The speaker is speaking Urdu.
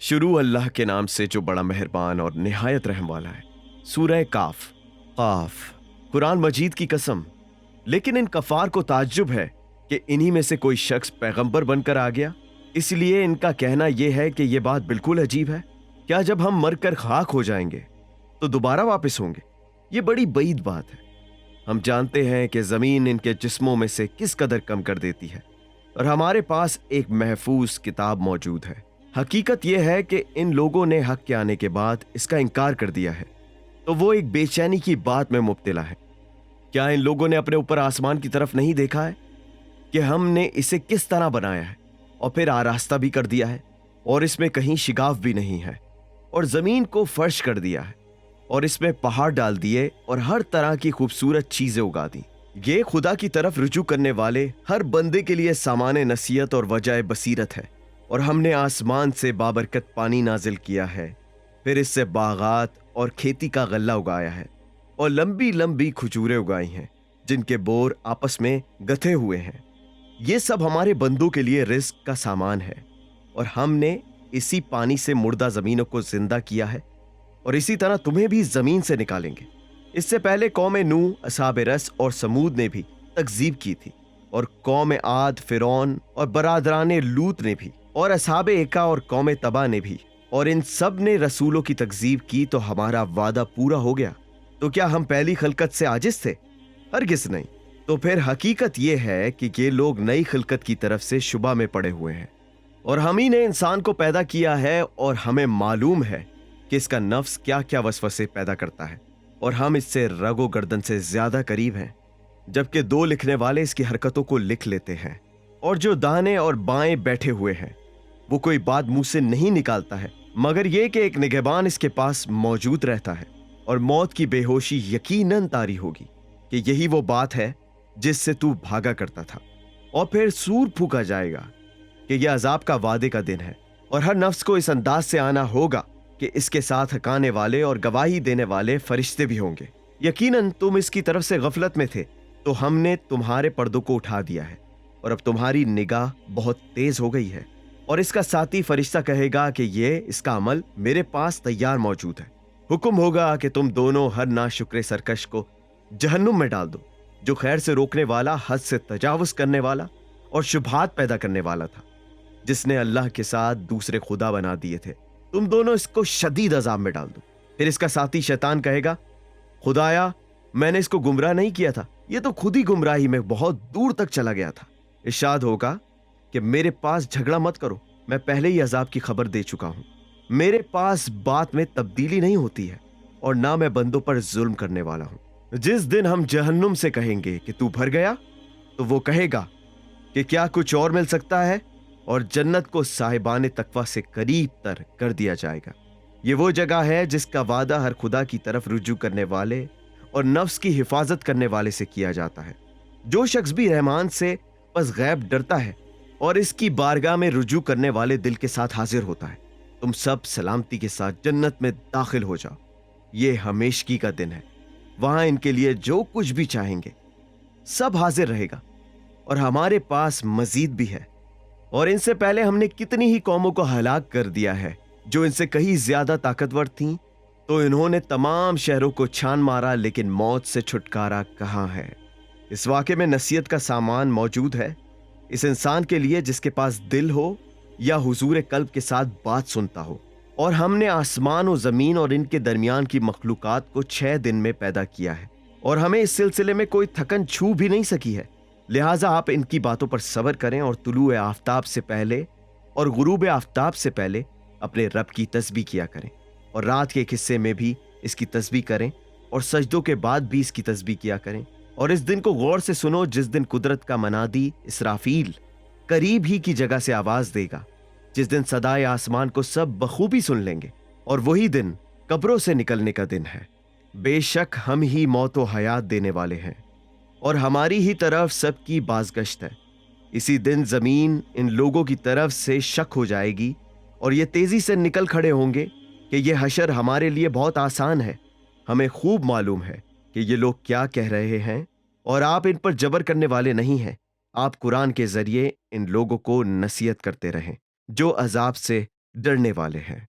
شروع اللہ کے نام سے جو بڑا مہربان اور نہایت رحم والا ہے۔ سورہ کاف۔ قاف، قرآن مجید کی قسم، لیکن ان کفار کو تعجب ہے کہ انہی میں سے کوئی شخص پیغمبر بن کر آ گیا، اس لیے ان کا کہنا یہ ہے کہ یہ بات بالکل عجیب ہے۔ کیا جب ہم مر کر خاک ہو جائیں گے تو دوبارہ واپس ہوں گے؟ یہ بڑی بعید بات ہے۔ ہم جانتے ہیں کہ زمین ان کے جسموں میں سے کس قدر کم کر دیتی ہے، اور ہمارے پاس ایک محفوظ کتاب موجود ہے۔ حقیقت یہ ہے کہ ان لوگوں نے حق کے آنے کے بعد اس کا انکار کر دیا ہے، تو وہ ایک بے چینی کی بات میں مبتلا ہے۔ کیا ان لوگوں نے اپنے اوپر آسمان کی طرف نہیں دیکھا ہے کہ ہم نے اسے کس طرح بنایا ہے اور پھر آراستہ بھی کر دیا ہے، اور اس میں کہیں شگاف بھی نہیں ہے، اور زمین کو فرش کر دیا ہے، اور اس میں پہاڑ ڈال دیے اور ہر طرح کی خوبصورت چیزیں اگا دیں۔ یہ خدا کی طرف رجوع کرنے والے ہر بندے کے لیے سامان نصیحت اور وجہ بصیرت ہے۔ اور ہم نے آسمان سے بابرکت پانی نازل کیا ہے، پھر اس سے باغات اور کھیتی کا غلہ اگایا ہے، اور لمبی لمبی کھجوریں اگائی ہیں جن کے بور آپس میں گتھے ہوئے ہیں۔ یہ سب ہمارے بندوں کے لیے رزق کا سامان ہے، اور ہم نے اسی پانی سے مردہ زمینوں کو زندہ کیا ہے، اور اسی طرح تمہیں بھی زمین سے نکالیں گے۔ اس سے پہلے قوم نوح، اصحاب رس اور سمود نے بھی تکذیب کی تھی، اور قوم عاد، فرعون اور برادران لوط نے بھی، اور اصحاب ایکا اور قوم تبا نے بھی، اور ان سب نے رسولوں کی تکذیب کی تو ہمارا وعدہ پورا ہو گیا۔ تو کیا ہم پہلی خلقت سے عاجز تھے؟ ہرگز نہیں۔ تو پھر حقیقت یہ ہے کہ یہ لوگ نئی خلقت کی طرف سے شبہ میں پڑے ہوئے ہیں، اور ہم ہی نے انسان کو پیدا کیا ہے، اور ہمیں معلوم ہے کہ اس کا نفس کیا کیا وسوسے پیدا کرتا ہے، اور ہم اس سے رگ و گردن سے زیادہ قریب ہیں، جبکہ دو لکھنے والے اس کی حرکتوں کو لکھ لیتے ہیں، اور جو دانے اور بائیں بیٹھے ہوئے ہیں وہ کوئی بات منہ سے نہیں نکالتا ہے مگر یہ کہ ایک نگہبان اس کے پاس موجود رہتا ہے، اور موت کی بے ہوشی یقیناً طاری ہوگی کہ یہی وہ بات ہے جس سے تو بھاگا کرتا تھا۔ اور پھر سور پھونکا جائے گا کہ یہ عذاب کا وعدے کا دن ہے، اور ہر نفس کو اس انداز سے آنا ہوگا کہ اس کے ساتھ حکانے والے اور گواہی دینے والے فرشتے بھی ہوں گے۔ یقیناً تم اس کی طرف سے غفلت میں تھے، تو ہم نے تمہارے پردوں کو اٹھا دیا ہے، اور اب تمہاری نگاہ بہت تیز ہو گئی ہے۔ اور اس کا ساتھی فرشتہ کہے گا کہ یہ اس کا عمل میرے پاس تیار موجود ہے۔ حکم ہوگا کہ تم دونوں ہر ناشکر سرکش کو جہنم میں ڈال دو، جو خیر سے روکنے والا، حد سے تجاوز کرنے والا اور شبہات پیدا کرنے والا تھا، جس نے اللہ کے ساتھ دوسرے خدا بنا دیے تھے۔ تم دونوں اس کو شدید عذاب میں ڈال دو۔ پھر اس کا ساتھی شیطان کہے گا، خدایا میں نے اس کو گمراہ نہیں کیا تھا، یہ تو خود ہی گمراہی میں بہت دور تک چلا گیا تھا۔ ارشاد ہوگا کہ میرے پاس جھگڑا مت کرو، میں پہلے ہی عذاب کی خبر دے چکا ہوں۔ میرے پاس بات میں تبدیلی نہیں ہوتی ہے، اور نہ میں بندوں پر ظلم کرنے والا ہوں۔ جس دن ہم جہنم سے کہیں گے کہ تو بھر گیا، تو وہ کہے گا کہ کیا کچھ اور مل سکتا ہے، اور جنت کو صاحبان تقوی سے قریب تر کر دیا جائے گا۔ یہ وہ جگہ ہے جس کا وعدہ ہر خدا کی طرف رجوع کرنے والے اور نفس کی حفاظت کرنے والے سے کیا جاتا ہے۔ جو شخص بھی رحمان سے پس غیب ڈرتا ہے اور اس کی بارگاہ میں رجوع کرنے والے دل کے ساتھ حاضر ہوتا ہے، تم سب سلامتی کے ساتھ جنت میں داخل ہو جاؤ۔ یہ ہمیشگی کا دن ہے، وہاں ان کے لیے جو کچھ بھی چاہیں گے سب حاضر رہے گا، اور ہمارے پاس مزید بھی ہے۔ اور ان سے پہلے ہم نے کتنی ہی قوموں کو ہلاک کر دیا ہے جو ان سے کہیں زیادہ طاقتور تھیں، تو انہوں نے تمام شہروں کو چھان مارا، لیکن موت سے چھٹکارا کہاں ہے؟ اس واقعے میں نصیحت کا سامان موجود ہے اس انسان کے لیے جس کے پاس دل ہو یا حضور قلب کے ساتھ بات سنتا ہو۔ اور ہم نے آسمان و زمین اور ان کے درمیان کی مخلوقات کو 6 دن میں پیدا کیا ہے، اور ہمیں اس سلسلے میں کوئی تھکن چھو بھی نہیں سکی ہے۔ لہٰذا آپ ان کی باتوں پر صبر کریں، اور طلوع آفتاب سے پہلے اور غروب آفتاب سے پہلے اپنے رب کی تسبیح کیا کریں، اور رات کے ایک حصے میں بھی اس کی تسبیح کریں، اور سجدوں کے بعد بھی اس کی تسبیح کیا کریں۔ اور اس دن کو غور سے سنو جس دن قدرت کا منادی اسرافیل قریب ہی کی جگہ سے آواز دے گا، جس دن صدائے آسمان کو سب بخوبی سن لیں گے، اور وہی دن قبروں سے نکلنے کا دن ہے۔ بے شک ہم ہی موت و حیات دینے والے ہیں، اور ہماری ہی طرف سب کی بازگشت ہے۔ اسی دن زمین ان لوگوں کی طرف سے شک ہو جائے گی، اور یہ تیزی سے نکل کھڑے ہوں گے کہ یہ حشر ہمارے لیے بہت آسان ہے۔ ہمیں خوب معلوم ہے کہ یہ لوگ کیا کہہ رہے ہیں، اور آپ ان پر جبر کرنے والے نہیں ہیں۔ آپ قرآن کے ذریعے ان لوگوں کو نصیحت کرتے رہیں جو عذاب سے ڈرنے والے ہیں۔